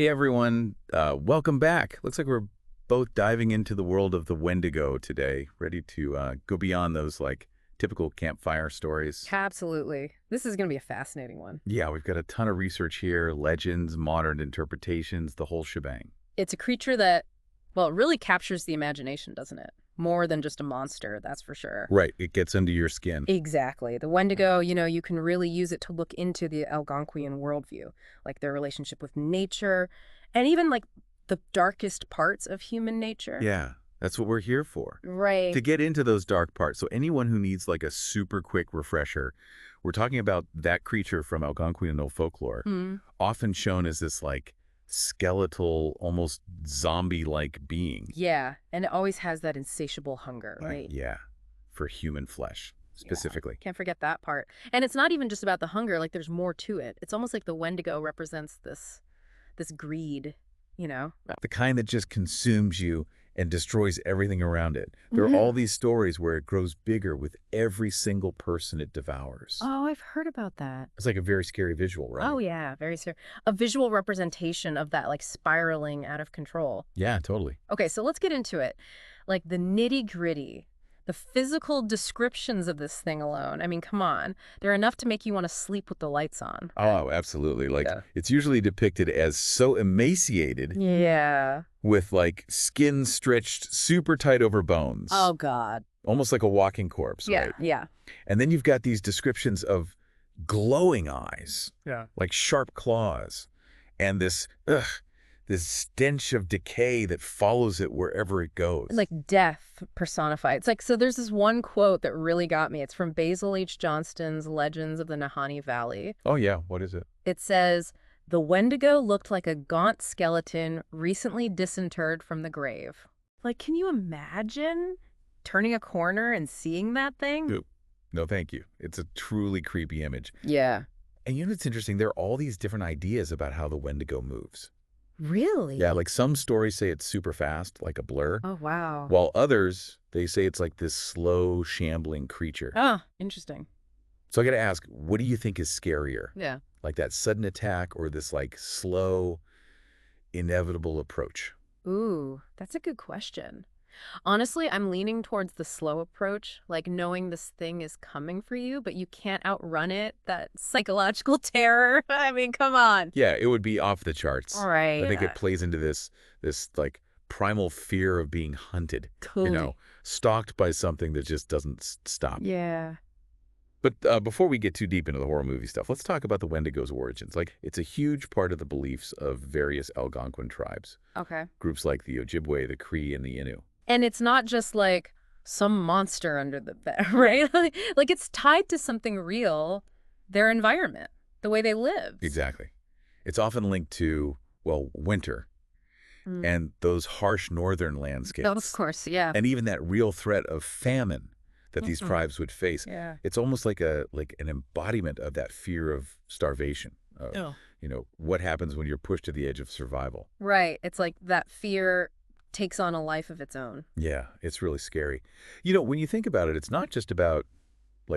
Hey everyone, welcome back. Looks like we're both diving into the world of the Wendigo today, ready to go beyond those typical campfire stories. Absolutely. This is going to be a fascinating one. Yeah, we've got a ton of research here, legends, modern interpretations, the whole shebang. It's a creature that, well, it really captures the imagination, doesn't it? More than just a monster, that's for sure. Right, it gets under your skin. Exactly. The Wendigo, you can really use it to look into the Algonquian worldview, like their relationship with nature, and even like the darkest parts of human nature. Yeah, that's what we're here for. Right. To get into those dark parts. So anyone who needs like a super quick refresher, we're talking about that creature from Algonquian folklore, Mm. often shown as this skeletal, almost zombie-like being. Yeah. And it always has that insatiable hunger, right? Yeah, for human flesh, Yeah. specifically. Can't forget that part. And it's not even just about the hunger, like there's more to it. It's almost like the Wendigo represents this greed, you know? The kind that just consumes you and destroys everything around it. There are all these stories where it grows bigger with every single person it devours. Oh, I've heard about that. It's like a very scary visual, right? Oh, yeah, very serious. A visual representation of that, like spiraling out of control. Yeah, totally. Okay, so let's get into it. Like the nitty-gritty, the physical descriptions of this thing alone. I mean, come on. They're enough to make you want to sleep with the lights on. Oh, absolutely. Yeah. It's usually depicted as so emaciated Yeah. with skin stretched super tight over bones. Oh, God. Almost like a walking corpse, Yeah, right? yeah. And then you've got these descriptions of glowing eyes, Yeah. like sharp claws, and this stench of decay that follows it wherever it goes. Like death personified. It's like, so there's this one quote that really got me. It's from Basil H. Johnston's Legends of the Nahanni Valley. Oh yeah, what is it? It says, "The Wendigo looked like a gaunt skeleton recently disinterred from the grave." Like, can you imagine turning a corner and seeing that thing? Nope. No, thank you. It's a truly creepy image. Yeah. And you know what's interesting? There are all these different ideas about how the Wendigo moves. Really? Yeah, like some stories say it's super fast, like a blur, Oh, wow. while others, they say it's like this slow, shambling creature. Oh, interesting. So I got to ask, what do you think is scarier? Yeah. Like that sudden attack or this slow, inevitable approach? Ooh, that's a good question. Honestly, I'm leaning towards the slow approach, like knowing this thing is coming for you, but you can't outrun it, that psychological terror. I mean, come on. Yeah, it would be off the charts. All right. I think it plays into this primal fear of being hunted, Totally. stalked by something that just doesn't stop. Yeah. But before we get too deep into the horror movie stuff, let's talk about the Wendigo's origins. It's a huge part of the beliefs of various Algonquin tribes, Okay. groups like the Ojibwe, the Cree, and the Innu. And it's not just like some monster under the bed, right? Like it's tied to something real, their environment, the way they lived. Exactly. It's often linked to, well, winter Mm. and those harsh northern landscapes. Oh, of course, yeah. And even that real threat of famine that these Mhm. tribes would face. Yeah. It's almost like an embodiment of that fear of starvation. Of, Oh. what happens when you're pushed to the edge of survival. Right. It's like that fear takes on a life of its own. Yeah, it's really scary. When you think about it, it's not just about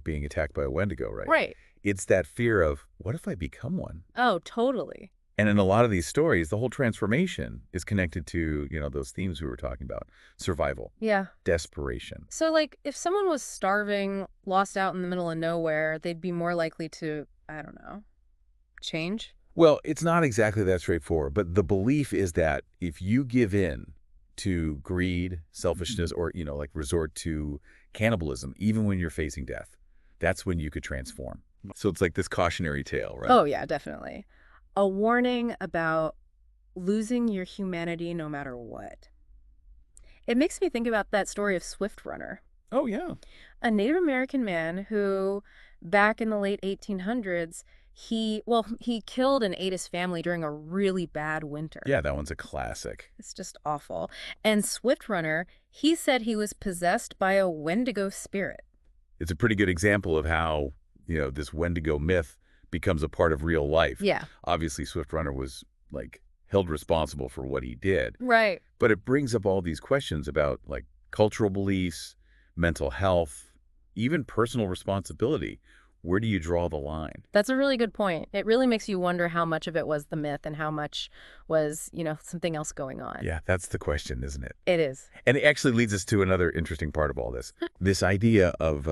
being attacked by a Wendigo, right? Right. It's that fear of, what if I become one? Oh, totally. And in a lot of these stories, the whole transformation is connected to, those themes we were talking about. Survival, Yeah. desperation. So, like, if someone was starving, lost out in the middle of nowhere, they'd be more likely to, I don't know, change? Well, it's not exactly that straightforward, but the belief is that if you give in to greed, selfishness, or, resort to cannibalism, even when you're facing death, that's when you could transform. So it's like this cautionary tale, right? Oh, yeah, definitely. A warning about losing your humanity no matter what. It makes me think about that story of Swift Runner, Oh, yeah. a Native American man who, back in the late 1800s, he killed and ate his family during a really bad winter. Yeah, that one's a classic. It's just awful. And Swift Runner, he said he was possessed by a Wendigo spirit. It's a pretty good example of how, this Wendigo myth becomes a part of real life. Yeah. Obviously, Swift Runner was, held responsible for what he did. Right. But it brings up all these questions about, cultural beliefs, mental health, even personal responsibility. where do you draw the line? That's a really good point. It really makes you wonder how much of it was the myth and how much was, something else going on. Yeah, that's the question, isn't it? It is. And it actually leads us to another interesting part of all this. This idea of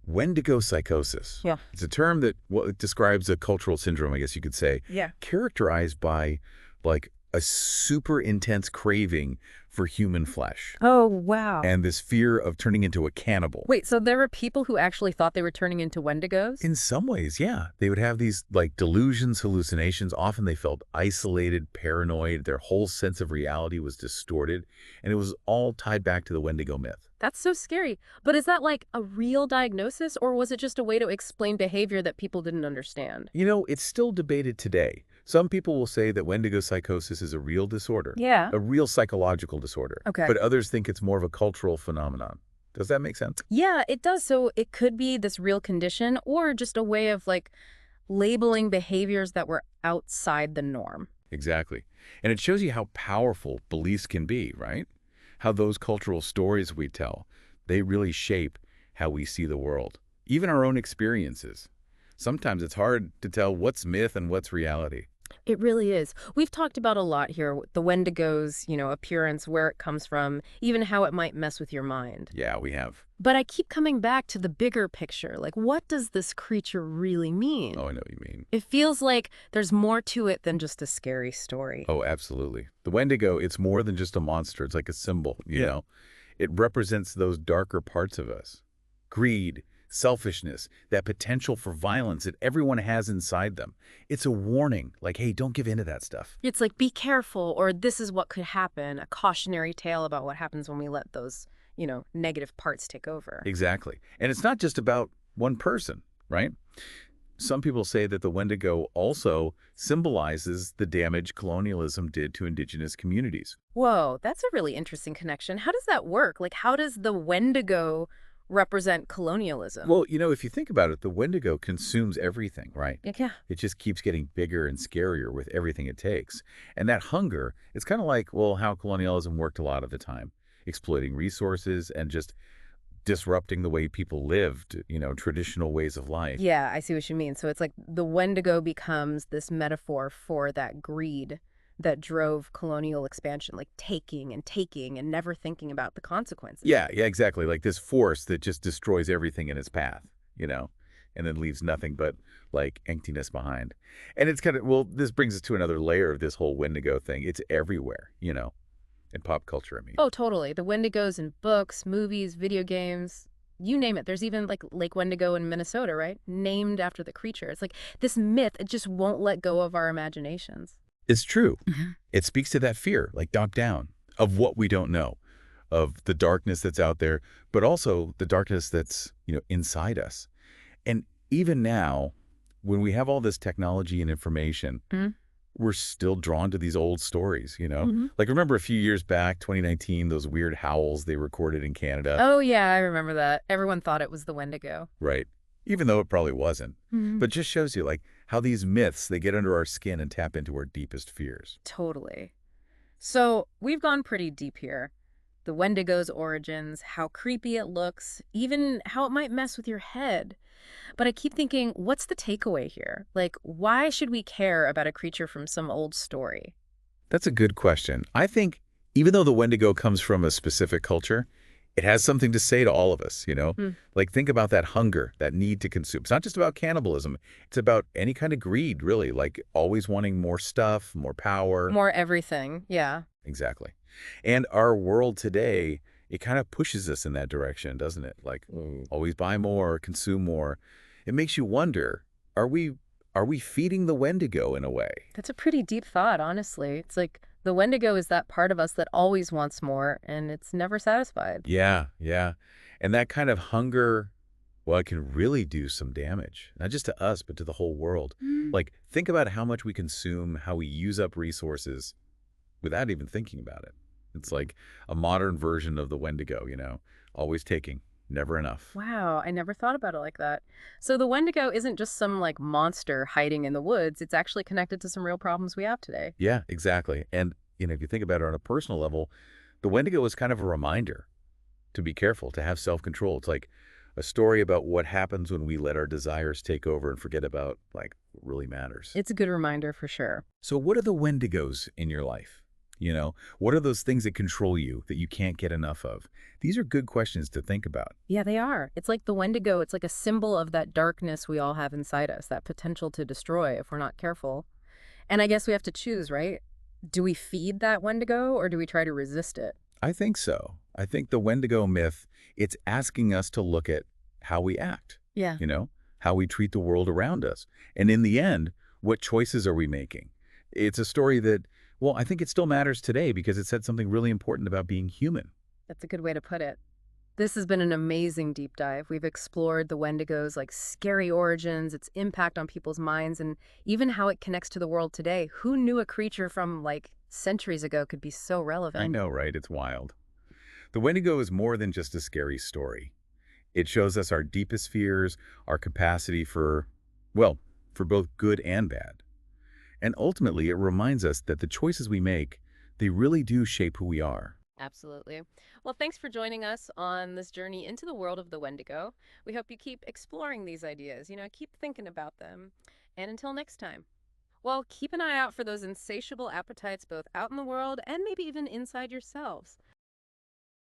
wendigo psychosis. Yeah. It's a term that it describes a cultural syndrome, I guess you could say, Yeah. characterized by like a super intense craving for human flesh Oh, wow. and this fear of turning into a cannibal. Wait, so there were people who actually thought they were turning into wendigos? In some ways, yeah. They would have these like delusions, hallucinations. Often they felt isolated, paranoid. Their whole sense of reality was distorted. And it was all tied back to the Wendigo myth. That's so scary. But is that like a real diagnosis, or was it just a way to explain behavior that people didn't understand? It's still debated today. Some people will say that Wendigo psychosis is a real disorder, Yeah. a real psychological disorder. Okay. But others think it's more of a cultural phenomenon. Does that make sense? Yeah, it does. So it could be this real condition or just a way of like labeling behaviors that were outside the norm. Exactly. And it shows you how powerful beliefs can be, right? How those cultural stories we tell, they really shape how we see the world, even our own experiences. Sometimes it's hard to tell what's myth and what's reality. It really is. We've talked about a lot here, the Wendigo's, appearance, where it comes from, even how it might mess with your mind. Yeah, we have. But I keep coming back to the bigger picture. Like, what does this creature really mean? Oh, I know what you mean. It feels like there's more to it than just a scary story. Oh, absolutely. The Wendigo, it's more than just a monster. It's like a symbol, you know? It represents those darker parts of us. Greed, selfishness, that potential for violence that everyone has inside them. It's a warning, like, hey, don't give in to that stuff. It's like, be careful, or this is what could happen, a cautionary tale about what happens when we let those, negative parts take over. Exactly. And it's not just about one person, right? Some people say that the Wendigo also symbolizes the damage colonialism did to indigenous communities. Whoa, that's a really interesting connection. How does that work? Like, how does the Wendigo represent colonialism? Well, if you think about it, the Wendigo consumes everything, right? Yeah. It just keeps getting bigger and scarier with everything it takes. And that hunger, it's kind of like, well, how colonialism worked a lot of the time, exploiting resources and just disrupting the way people lived, traditional ways of life. Yeah, I see what you mean. So it's like the Wendigo becomes this metaphor for that greed that drove colonial expansion, like taking and never thinking about the consequences. Yeah, exactly. Like this force that just destroys everything in its path, and then leaves nothing but like emptiness behind. And it's kind of, well, this brings us to another layer of this whole Wendigo thing. It's everywhere, in pop culture, I mean. Oh, totally. The Wendigos in books, movies, video games, you name it. There's even like Lake Wendigo in Minnesota, right? Named after the creature. It's like this myth, it just won't let go of our imaginations. It's true. It speaks to that fear, like top down, of what we don't know, of the darkness that's out there, but also the darkness that's, inside us. And even now, when we have all this technology and information, we're still drawn to these old stories, Like remember a few years back, 2019, those weird howls they recorded in Canada? Oh, yeah, I remember that. Everyone thought it was the Wendigo. Right. Even though it probably wasn't. But just shows you like how these myths, they get under our skin and tap into our deepest fears. Totally. So we've gone pretty deep here. The Wendigo's origins, how creepy it looks, even how it might mess with your head. But I keep thinking, what's the takeaway here? Like, why should we care about a creature from some old story? That's a good question. I think even though the Wendigo comes from a specific culture, it has something to say to all of us, Like think about that hunger, that need to consume. It's not just about cannibalism. It's about any kind of greed, really, like always wanting more stuff, more power. More everything, yeah. Exactly. And our world today, it kind of pushes us in that direction, doesn't it? Like always buy more, consume more. It makes you wonder, are we feeding the Wendigo in a way? That's a pretty deep thought, honestly. It's like the Wendigo is that part of us that always wants more, and it's never satisfied. Yeah. And that kind of hunger, well, it can really do some damage, not just to us, but to the whole world. Like, think about how much we consume, how we use up resources without even thinking about it. It's like a modern version of the Wendigo, always taking, never enough. Wow, I never thought about it like that. So the Wendigo isn't just some like monster hiding in the woods. It's actually connected to some real problems we have today. Yeah, exactly. And, if you think about it on a personal level, the Wendigo is kind of a reminder to be careful, to have self-control. It's like A story about what happens when we let our desires take over and forget about, like, what really matters. It's a good reminder for sure. So what are the wendigos in your life? What are those things that control you that you can't get enough of? These are good questions to think about. Yeah, they are. It's like the Wendigo. It's like a symbol of that darkness we all have inside us, that potential to destroy if we're not careful. And I guess we have to choose, right? Do we feed that Wendigo or do we try to resist it? I think so. I think the wendigo myth, it's asking us to look at how we act, Yeah. how we treat the world around us. And in the end, what choices are we making? It's a story that, well, I think it still matters today because it said something really important about being human. That's a good way to put it. This has been an amazing deep dive. We've explored the Wendigo's like scary origins, its impact on people's minds, and even how it connects to the world today. Who knew a creature from like centuries ago could be so I relevant? know, right? It's wild. The wendigo is more than just a scary story. It shows us our deepest fears, our capacity for, well, for both good and bad. And ultimately, it reminds us that the choices we make, they really do shape who we are. Absolutely. Well, thanks for joining us on this journey into the world of the Wendigo. We hope you keep exploring these ideas, keep thinking about them. And until next time, well, keep an eye out for those insatiable appetites both out in the world and maybe even inside yourselves.